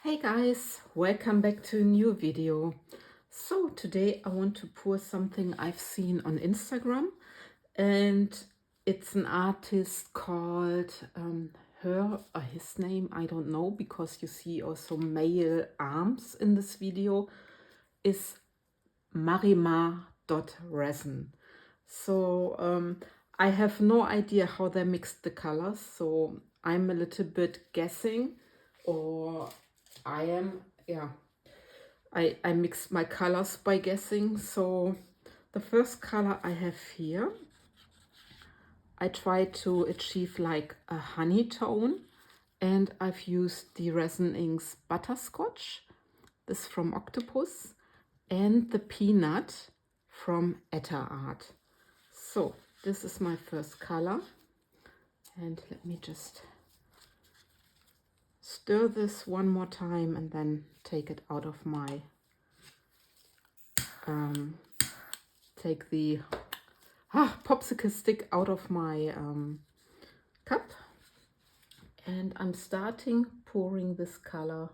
Hey guys, welcome back to a new video. So today I want to pour something I've seen on Instagram, and it's an artist called her or his name, I don't know, because you see also male arms in this video, is Resin. So I have no idea how they mixed the colors, so I'm a little bit guessing, or I am, yeah, I mix my colors by guessing. So the first color I have here, I try to achieve like a honey tone, and I've used the Resin Inks Butterscotch, this from Octopus, and the Peanut from Etter Art. So this is my first color, and let me just stir this one more time and then take it out of my take the popsicle stick out of my cup, and I'm starting pouring this color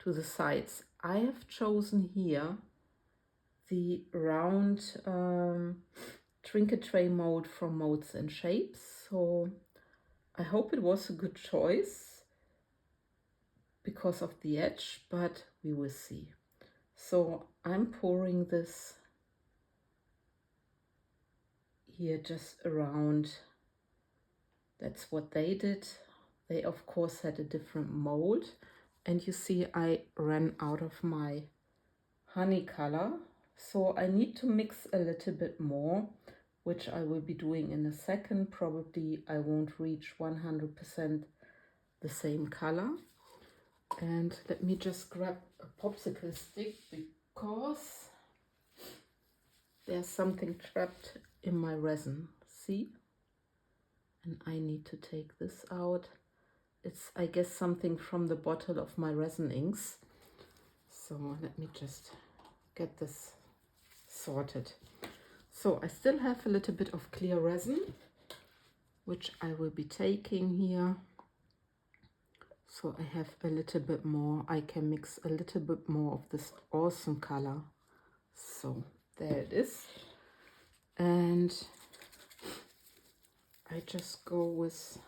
to the sides. I have chosen here the round Trinket Tray mold from MoldsandShapes, so I hope it was a good choice because of the edge, but we will see. So I'm pouring this here just around. That's what they did. They of course had a different mold, and you see I ran out of my honey color, so I need to mix a little bit more, which I will be doing in a second. Probably I won't reach 100% the same color. And let me just grab a popsicle stick because there's something trapped in my resin, see? And I need to take this out. It's, I guess, something from the bottle of my resin inks. So let me just get this sorted. So I still have a little bit of clear resin, which I will be taking here. So I have a little bit more. I can mix a little bit more of this awesome color. So there it is. And I just go with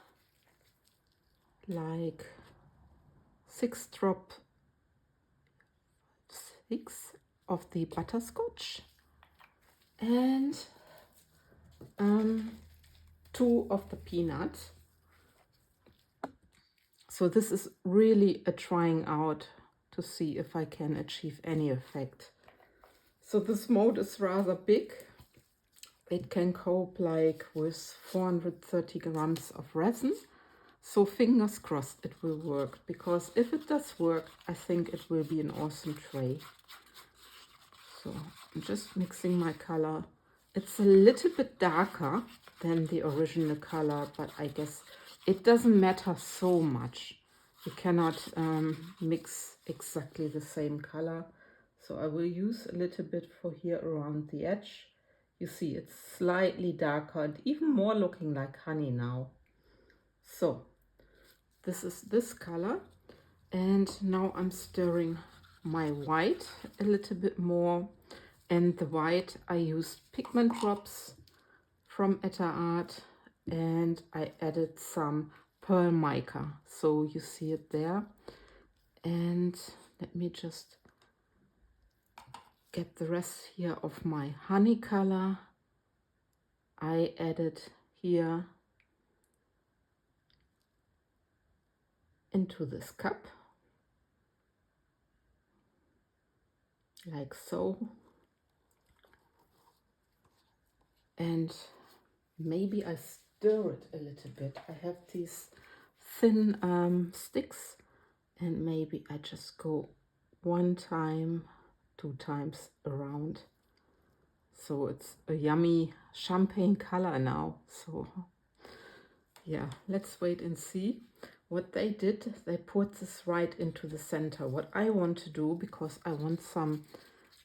like 6 of the butterscotch and 2 of the peanut. So this is really a trying out to see if I can achieve any effect. So this mold is rather big. It can cope like with 430 grams of resin. So fingers crossed it will work, because if it does work, I think it will be an awesome tray. So I'm just mixing my color. It's a little bit darker than the original color, but I guess it doesn't matter so much. You cannot mix exactly the same color. So I will use a little bit for here around the edge. You see it's slightly darker and even more looking like honey now. So this is this color, and now I'm stirring my white a little bit more. And the white, I used pigment drops from Etter Art, and I added some pearl mica, so you see it there. And let me just get the rest here of my honey color. I added here into this cup, like so. And maybe I stir it a little bit. I have these thin sticks, and maybe I just go 1 time, 2 times around. So it's a yummy champagne color now. So yeah, let's wait and see. What they did, they put this right into the center. What I want to do, because I want some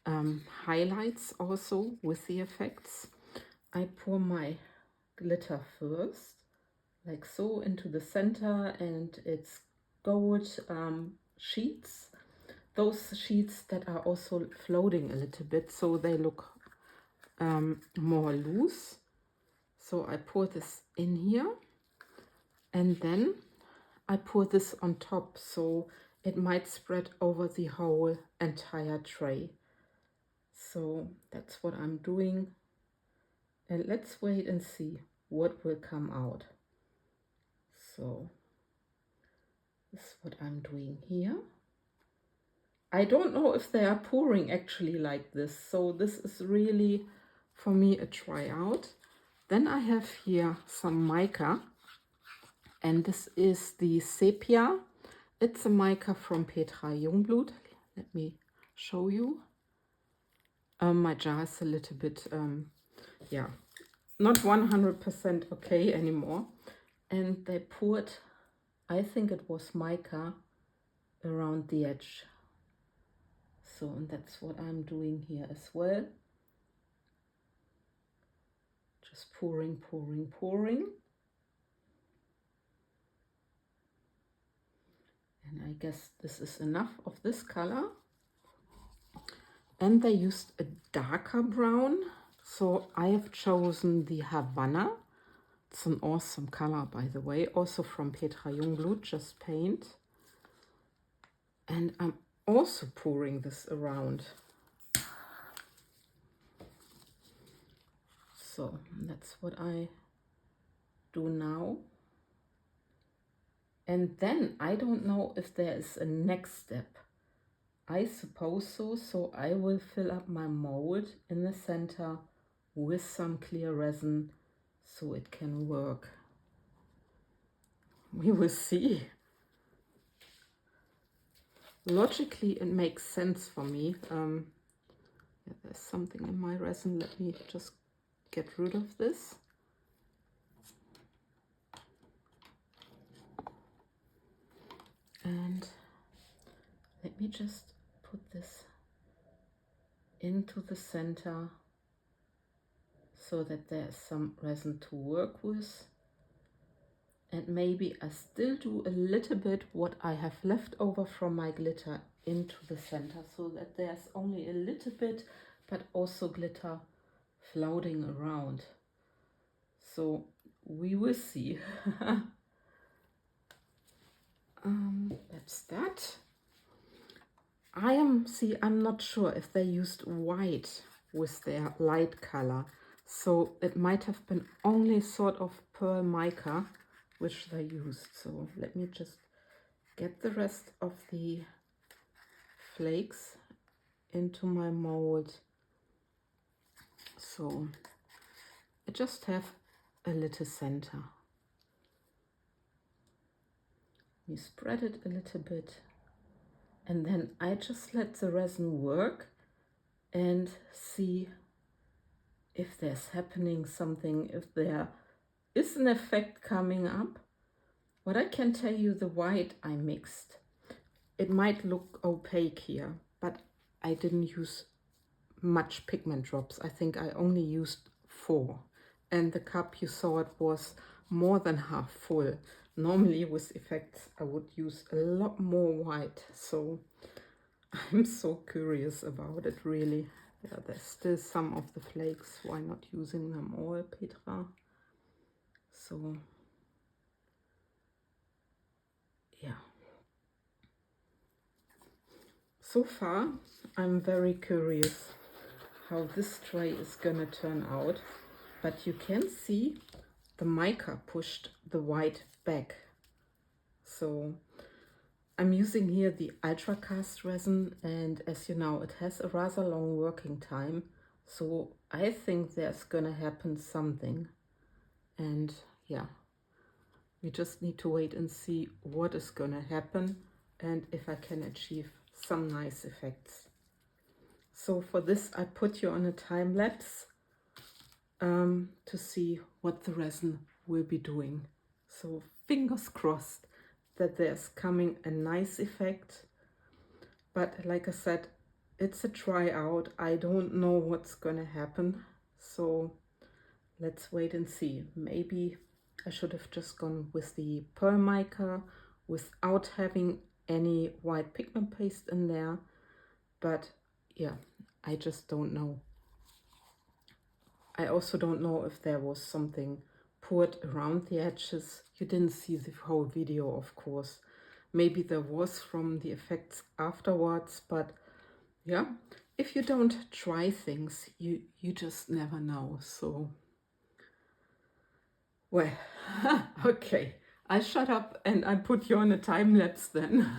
highlights also with the effects, I pour my glitter first, like so, into the center, and it's gold sheets. Those sheets that are also floating a little bit, so they look more loose. So I pour this in here, and then I pour this on top, so it might spread over the whole entire tray. So that's what I'm doing. And let's wait and see what will come out. So this is what I'm doing here. I don't know if they are pouring actually like this. So this is really, for me, a try out. Then I have here some mica. And this is the sepia. It's a mica from Petra Jungblut. Let me show you. My jar is a little bit, yeah, not 100% okay anymore. And they poured, I think it was mica, around the edge. So, and that's what I'm doing here as well. Just pouring, pouring, pouring. And I guess this is enough of this color. And they used a darker brown. So I have chosen the Havana. It's an awesome color, by the way, also from Petra Jungblut, just paint. And I'm also pouring this around. So that's what I do now. And then I don't know if there is a next step. I suppose so. So I will fill up my mold in the center with some clear resin so it can work. We will see. Logically, it makes sense for me. Yeah, there's something in my resin. Let me just get rid of this. And let me just put this into the center so that there's some resin to work with. And maybe I still do a little bit what I have left over from my glitter into the center so that there's only a little bit, but also glitter floating around. So we will see. That's that. I'm not sure if they used white with their light color. So it might have been only sort of pearl mica which they used. So let me just get the rest of the flakes into my mold. So I just have a little center. We spread it a little bit, and then I just let the resin work and see if there's happening something, if there is an effect coming up. What I can tell you, the white I mixed, it might look opaque here, but I didn't use much pigment drops. I think I only used 4, and the cup you saw it was more than half full. Normally with effects I would use a lot more white, so I'm so curious about it, really. Yeah, there's still some of the flakes. Why not using them all, Petra? So yeah, so far I'm very curious how this tray is gonna turn out, but you can see the mica pushed the white back. So I'm using here the Ultracast Resin, and as you know, it has a rather long working time, so I think there's gonna happen something. And yeah, we just need to wait and see what is gonna happen and if I can achieve some nice effects. So for this I put you on a time lapse to see what the resin will be doing. So fingers crossed that there's coming a nice effect. But like I said, it's a try out. I don't know what's gonna happen. So let's wait and see. Maybe I should have just gone with the pearl mica without having any white pigment paste in there, but yeah, I just don't know. I also don't know if there was something poured around the edges. You didn't see the whole video, of course. Maybe there was from the effects afterwards, but yeah, if you don't try things, you just never know. So, well, okay, I shut up and I put you on a time lapse then.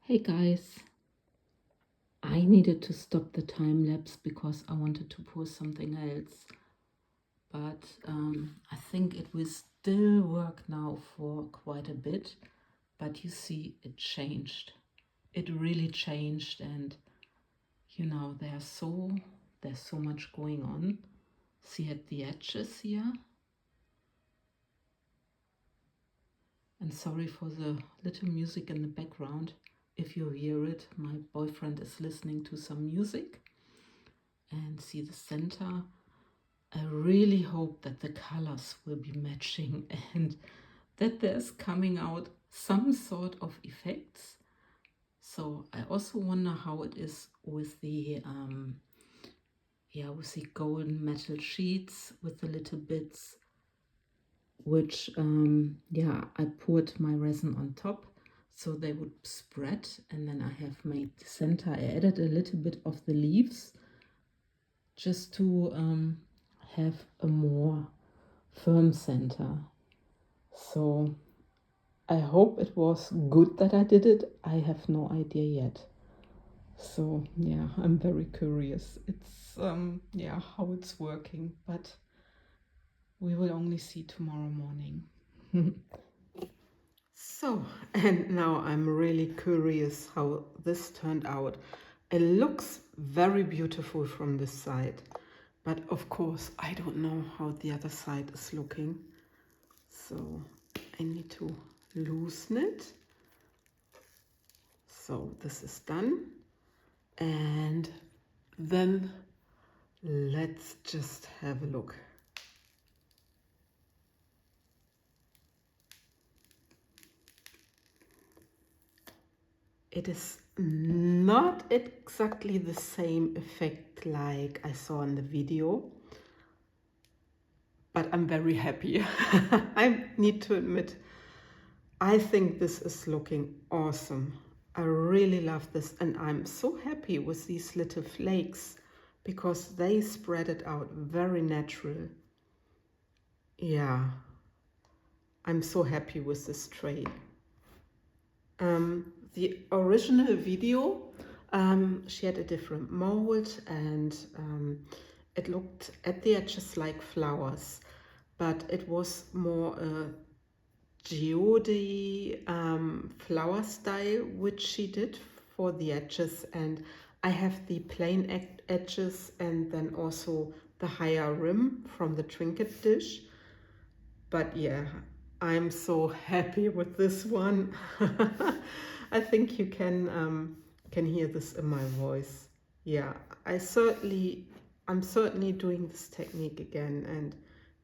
Hey guys, I needed to stop the time lapse because I wanted to pour something else. But I think it will still work now for quite a bit. But you see, it changed. It really changed, and you know, there's so much going on. See at the edges here. And sorry for the little music in the background. If you hear it, my boyfriend is listening to some music. And see the center. I really hope that the colors will be matching and that there's coming out some sort of effects. So I also wonder how it is with the with the golden metal sheets with the little bits, which I poured my resin on top so they would spread, and then I have made the center. I added a little bit of the leaves just to have a more firm center. So I hope it was good that I did it. I have no idea yet. So yeah, I'm very curious. It's how it's working, but we will only see tomorrow morning. So, and now I'm really curious how this turned out. It looks very beautiful from this side, but of course I don't know how the other side is looking. So I need to loosen it. So this is done. And then let's just have a look. It is not exactly the same effect like I saw in the video, but I'm very happy. I need to admit, I think this is looking awesome. I really love this, and I'm so happy with these little flakes because they spread it out very natural. Yeah, I'm so happy with this tray. The original video, she had a different mold, and it looked at the edges like flowers, but it was more a geode flower style which she did for the edges, and I have the plain edges and then also the higher rim from the Trinket dish. But yeah, I'm so happy with this one. I think you can hear this in my voice. Yeah, I'm certainly doing this technique again, and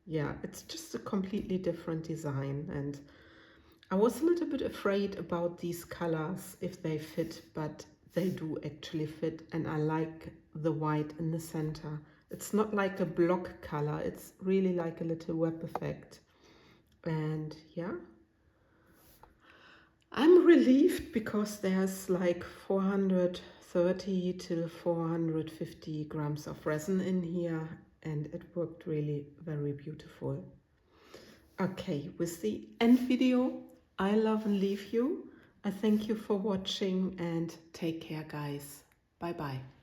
yeah, it's just a completely different design. And I was a little bit afraid about these colors if they fit, but they do actually fit, and I like the white in the center. It's not like a block color, it's really like a little web effect. And yeah, I'm relieved because there's like 430 to 450 grams of resin in here, and it worked really very beautiful. Okay, with the end video, I love and leave you. I thank you for watching, and take care, guys. Bye bye.